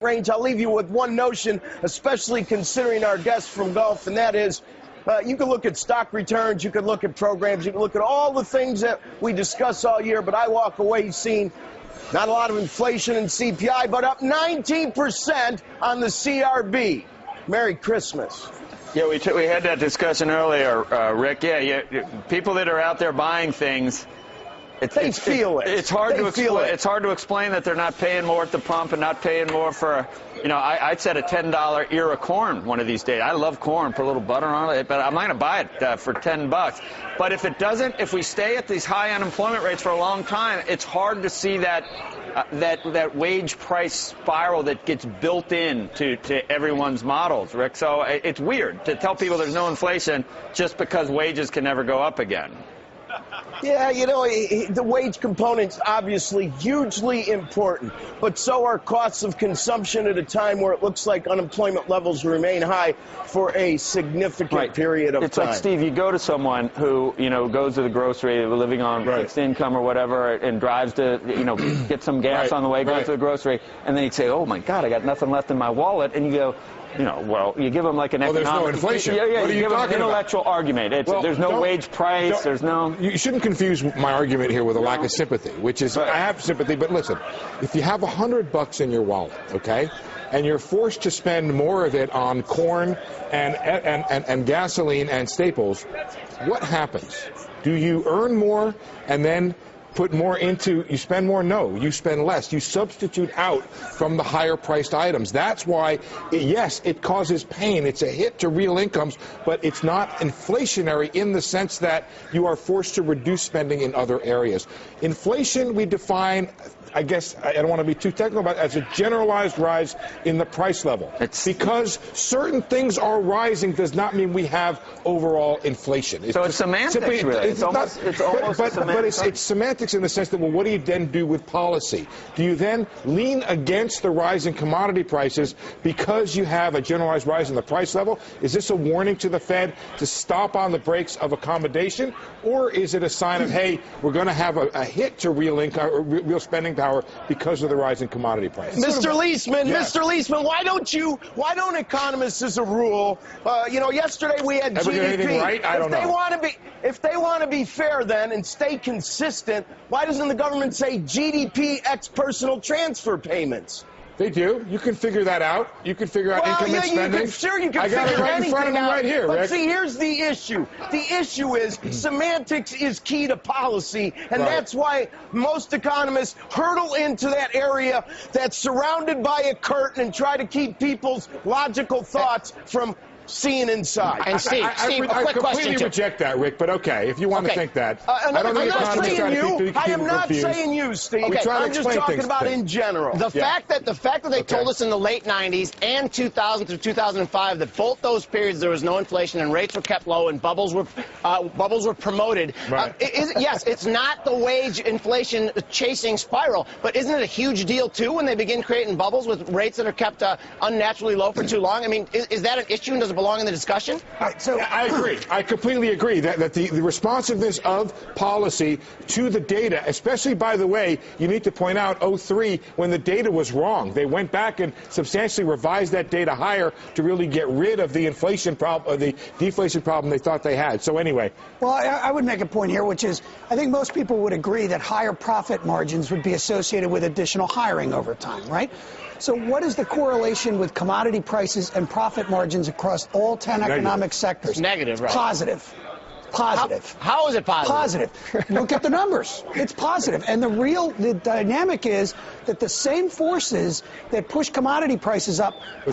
range, I'll leave you with one notion, especially considering our guest from Gulf, and that is you can look at stock returns, you can look at programs, you can look at all the things that we discuss all year, but I walk away seeing not a lot of inflation in CPI, but up 19% on the CRB. Merry Christmas. Yeah, we had that discussion earlier, Rick. Yeah, people that are out there buying things, they feel it. It's hard to explain. It's hard to explain that they're not paying more at the pump and not paying more for, I'd set a $10 ear of corn one of these days. I love corn, put a little butter on it, but I'm not going to buy it for $10. But if we stay at these high unemployment rates for a long time, it's hard to see that wage price spiral that gets built in to everyone's models, Rick. So it's weird to tell people there's no inflation just because wages can never go up again. Yeah, the wage component's obviously hugely important, but so are costs of consumption at a time where it looks like unemployment levels remain high for a significant period of time. It's like, Steve, you go to someone who, goes to the grocery, living on fixed income or whatever, and drives to, get some gas on the way, goes to the grocery, and then you say, oh, my God, I got nothing left in my wallet, and you go, well, you give them like an economic... there's no inflation. Yeah, what are you give them an intellectual argument. There's no wage price, there's no... You shouldn't confuse my argument here with a lack of sympathy, which is, I have sympathy, but listen, if you have $100 in your wallet, okay, and you're forced to spend more of it on corn and gasoline and staples, what happens? Do you earn more and then put more into, you spend more? No, you spend less. You substitute out from the higher priced items. That's why, yes, it causes pain. It's a hit to real incomes, but it's not inflationary in the sense that you are forced to reduce spending in other areas. Inflation, we define, I guess, I don't want to be too technical about it, as a generalized rise in the price level. Because certain things are rising does not mean we have overall inflation. So it's semantics, really. It's almost semantics. But it's semantics in the sense that, well, what do you then do with policy? Do you then lean against the rise in commodity prices because you have a generalized rise in the price level? Is this a warning to the Fed to stop on the brakes of accommodation? Or is it a sign of, hey, we're going to have a hit to real income, or real spending power because of the rise in commodity prices? Mr. Leisman, Mr. Leisman, why don't economists, as a rule, yesterday we had GDP. Anything right? I don't know. If they want to be fair then and stay consistent, why doesn't the government say GDP x personal transfer payments? They do. You can figure that out. You can figure out income and spending. You can I got it right in front of me right here, Rick. But see, here's the issue. The issue is semantics is key to policy, and that's why most economists hurtle into that area that's surrounded by a curtain and try to keep people's logical thoughts from seeing inside. And Steve, a quick question. I completely reject that, Rick, but okay, if you want to think that. I am not saying you, Steve. Okay. I'm just talking about in general. The fact that they told us in the late 90s and 2000 through 2005 that both those periods there was no inflation and rates were kept low and bubbles were promoted. Yes, it's not the wage inflation chasing spiral, but isn't it a huge deal too when they begin creating bubbles with rates that are kept unnaturally low for too long? I mean, is that an issue and does it belong in the discussion? So I agree. I completely agree that the responsiveness of policy to the data, especially, by the way, you need to point out 03 when the data was wrong. They went back and substantially revised that data higher to really get rid of the inflation problem, or the deflation problem they thought they had. So anyway. Well, I would make a point here, which is I think most people would agree that higher profit margins would be associated with additional hiring over time, right? So what is the correlation with commodity prices and profit margins across all 10 economic sectors? It's negative, right? Positive. How is it positive? Positive. Look at the numbers. It's positive. And the dynamic is that the same forces that push commodity prices up push